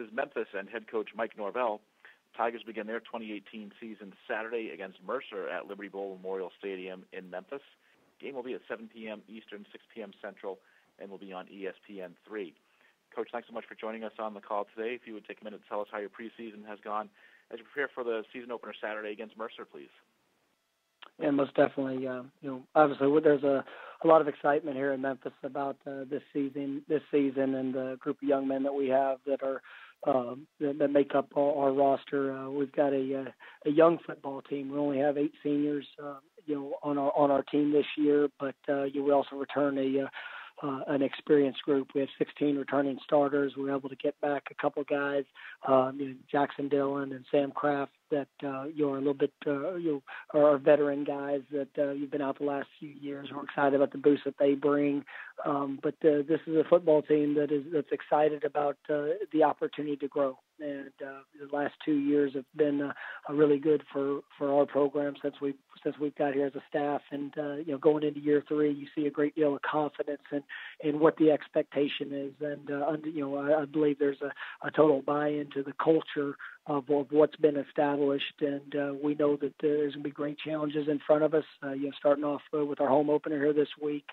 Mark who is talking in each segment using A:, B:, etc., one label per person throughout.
A: faces Memphis and head coach Mike Norvell. Tigers begin their 2018 season Saturday against Mercer at Liberty Bowl Memorial Stadium in Memphis. Game will be at 7 p.m. Eastern, 6 p.m. Central, and will be on ESPN3. Coach, thanks so much for joining us on the call today. If you would take a minute to tell us how your preseason has gone as you prepare for the season opener Saturday against Mercer, please.
B: Yeah, most definitely. Obviously, there's a lot of excitement here in Memphis about this season, and the group of young men that we have that are that make up our roster. We've got a young football team. We only have 8 seniors, on our team this year, but we also return an experienced group. We have 16 returning starters. We were able to get back a couple guys, Jackson Dillon and Sam Kraft, that you're a little bit are veteran guys that you've been out the last few years. We're excited about the boost that they bring. But this is a football team that's excited about the opportunity to grow. And the last 2 years have been really good for our program since we've got here as a staff. And going into year 3, you see a great deal of confidence in what the expectation is. And I believe there's a total buy-in to the culture of what's been established, and we know that there's going to be great challenges in front of us. Starting off with our home opener here this week,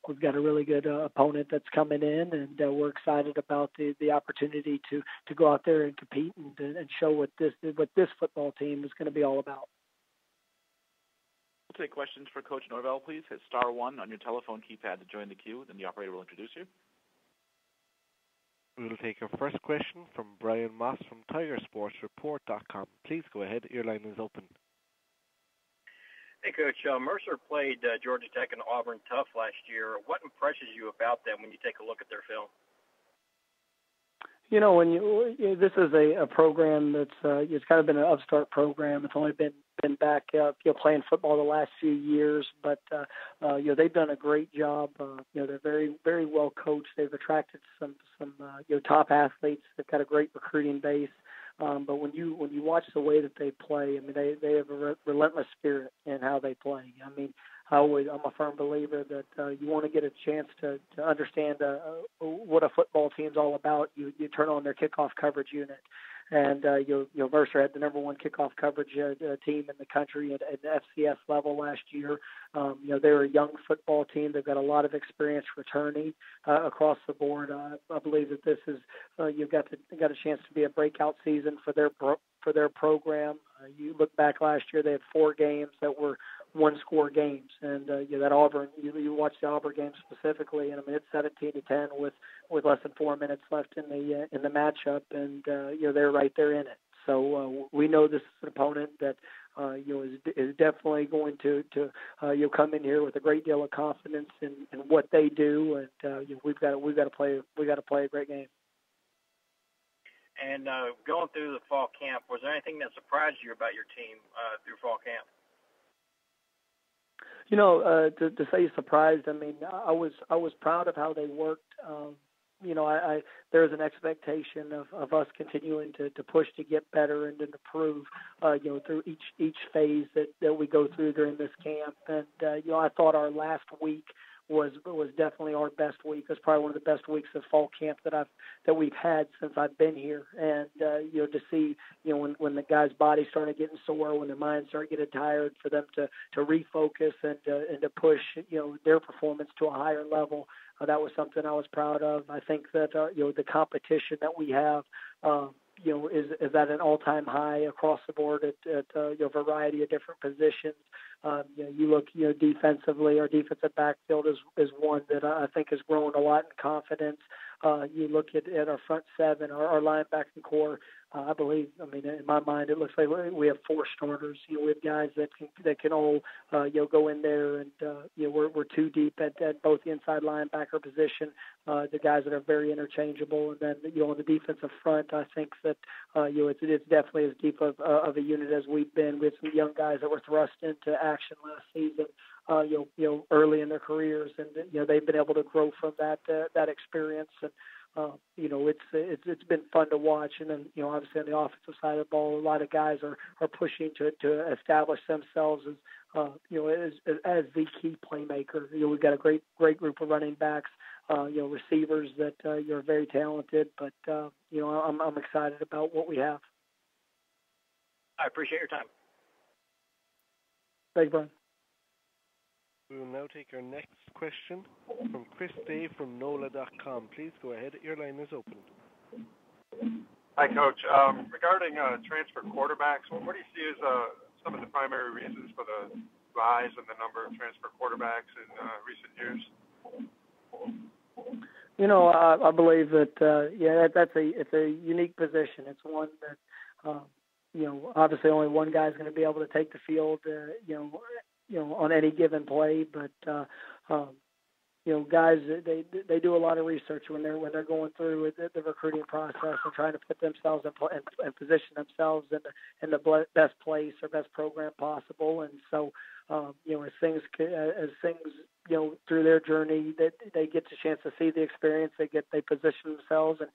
B: we've got a really good opponent that's coming in, and we're excited about the opportunity to go out there and compete and show what this football team is going to be all about.
A: We'll take questions for Coach Norvell, please. Hit *1 on your telephone keypad to join the queue, then the operator will introduce you.
C: We will take our first question from Brian Moss from TigerSportsReport.com. Please go ahead. Your line is open.
D: Hey, Coach. Mercer played Georgia Tech and Auburn tough last year. What impresses you about them when you take a look at their film?
B: This is a program that's it's kind of been an upstart program. It's only been back playing football the last few years, but they've done a great job. They're very, very well coached. They've attracted some top athletes. They've got a great recruiting base. But when you watch the way that they play, I mean, they have a relentless spirit in how they play. I mean, I'm a firm believer that you want to get a chance to understand what a football team's all about. You turn on their kickoff coverage unit, and Mercer had the number 1 kickoff coverage team in the country at the FCS level last year. They're a young football team. They've got a lot of experience returning across the board. I believe that this is you've got a chance to be a breakout season for their program. You look back last year, they had 4 games that were 1-score games, and that Auburn, you watch the Auburn game specifically, and I mean it's 17-10 with less than 4 minutes left in the matchup, and they're right there in it. So we know this is an opponent that is definitely going to come in here with a great deal of confidence in what they do, and we've got to play a great game.
D: And going through the fall camp, was there anything that surprised you about your team through fall camp?
B: To say surprised, I mean, I was proud of how they worked. There's an expectation of us continuing to push to get better and to improve, through each phase that we go through during this camp. And I thought our last week was definitely our best week. It was probably one of the best weeks of fall camp that we've had since I've been here. And to see when the guys' bodies started getting sore, when their minds started getting tired, for them to refocus and to push their performance to a higher level. That was something I was proud of. I think that the competition that we have is at an all-time high across the board at a variety of different positions. You look defensively, our defensive backfield is one that I think has grown a lot in confidence. You look at our front 7, our linebacking core. I believe, in my mind, it looks like we have 4 starters. We have guys that can all go in there, and we're 2 deep at both the inside linebacker position. The guys that are very interchangeable, and then on the defensive front, I think that it's definitely as deep of a unit as we've been. We have some young guys that were thrust into action last season. Early in their careers, and they've been able to grow from that experience, and it's been fun to watch. And then obviously on the offensive side of the ball, a lot of guys are pushing to establish themselves as the key playmaker. We've got a great group of running backs. receivers that you're very talented. But I'm excited about what we have.
D: I appreciate your time.
B: Thanks, Brian.
C: We will now take our next question from Chris Day from NOLA.com. Please go ahead. Your line is open.
E: Hi, Coach. Regarding transfer quarterbacks, what do you see as some of the primary reasons for the rise in the number of transfer quarterbacks in recent years?
B: I believe that it's a unique position. It's one that obviously only one guy's going to be able to take the field, on any given play. But guys, they do a lot of research when they're going through the recruiting process and trying to put themselves and position themselves in the best place or best program possible. And so, as things through their journey, that they get the chance to see the experience, they position themselves, and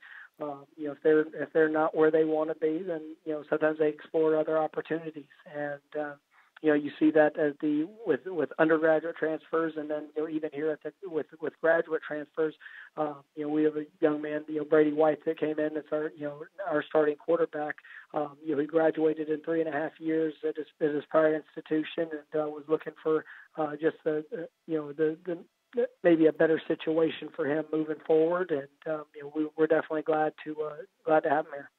B: if they're not where they want to be, then sometimes they explore other opportunities. And you see that with undergraduate transfers, and then even here with graduate transfers. We have a young man, Brady White, that came in. That's our starting quarterback. He graduated in 3.5 years at his prior institution, and was looking for just maybe a better situation for him moving forward. And we're definitely glad to have him here.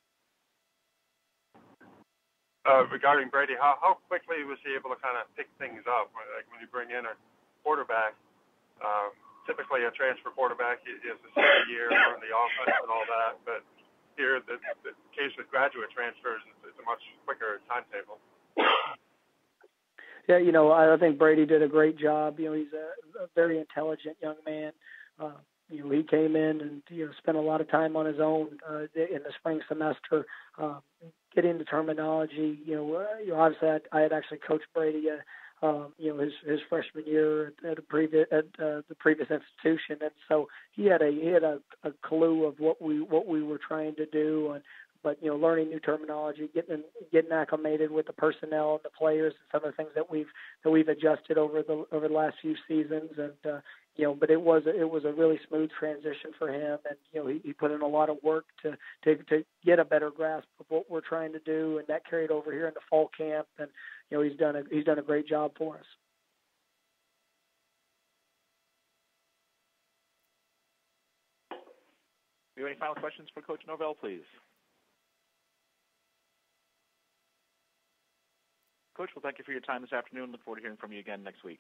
E: Regarding Brady, how quickly was he able to kind of pick things up? Like when you bring in a quarterback, typically a transfer quarterback, he has a second year on the offense and all that. But here, the case with graduate transfers, it's a much quicker timetable.
B: Yeah, I think Brady did a great job. He's a very intelligent young man. He came in and spent a lot of time on his own in the spring semester, getting the terminology. Obviously, I had actually coached Brady, his freshman year at the previous institution, and so he had a clue of what we were trying to do. But learning new terminology, getting acclimated with the personnel and the players, and some of the things that we've adjusted over the last few seasons, and but it was a really smooth transition for him, and he put in a lot of work to get a better grasp of what we're trying to do, and that carried over here in the fall camp, and he's done a great job for us.
A: Do you have any final questions for Coach Norvell, please? Coach, well, thank you for your time this afternoon. Look forward to hearing from you again next week.